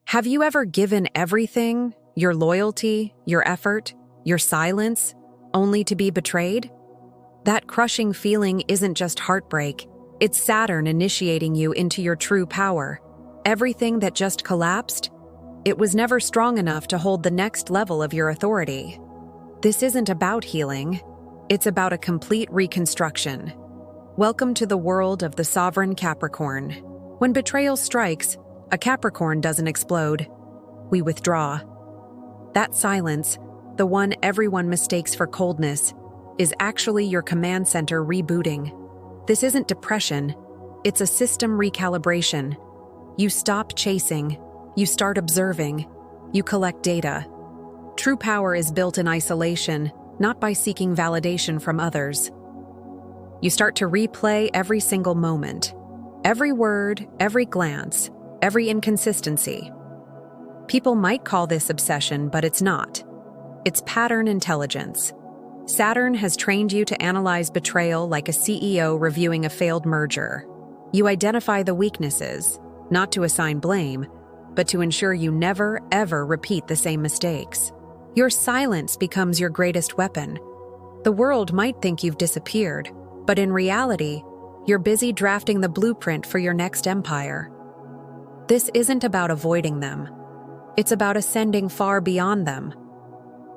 Have you ever given everything, your loyalty, your effort, your silence, only to be betrayed? That crushing feeling isn't just heartbreak, it's Saturn initiating you into your true power. Everything that just collapsed, it was never strong enough to hold the next level of your authority. This isn't about healing, it's about a complete reconstruction. Welcome to the world of the sovereign Capricorn. When betrayal strikes, a Capricorn doesn't explode. We withdraw. That silence, the one everyone mistakes for coldness, is actually your command center rebooting. This isn't depression, it's a system recalibration. You stop chasing, you start observing, you collect data. True power is built in isolation, not by seeking validation from others. You start to replay every single moment, every word, every glance, every inconsistency. People might call this obsession, but it's not. It's pattern intelligence. Saturn has trained you to analyze betrayal like a CEO reviewing a failed merger. You identify the weaknesses, not to assign blame, but to ensure you never, ever repeat the same mistakes. Your silence becomes your greatest weapon. The world might think you've disappeared, but in reality, you're busy drafting the blueprint for your next empire. This isn't about avoiding them. It's about ascending far beyond them.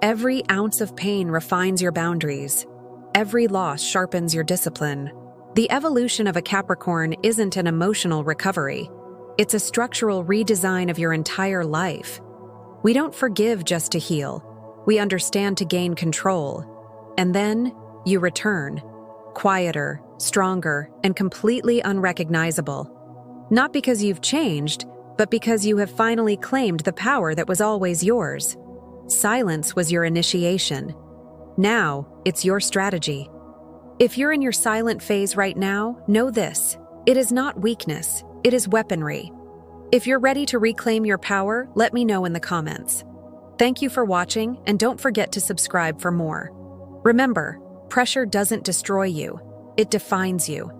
Every ounce of pain refines your boundaries. Every loss sharpens your discipline. The evolution of a Capricorn isn't an emotional recovery. It's a structural redesign of your entire life. We don't forgive just to heal. We understand to gain control. And then you return, quieter, stronger, and completely unrecognizable. Not because you've changed, but because you have finally claimed the power that was always yours. Silence was your initiation. Now, it's your strategy. If you're in your silent phase right now, know this: it is not weakness, it is weaponry. If you're ready to reclaim your power, let me know in the comments. Thank you for watching, and don't forget to subscribe for more. Remember, pressure doesn't destroy you, it defines you.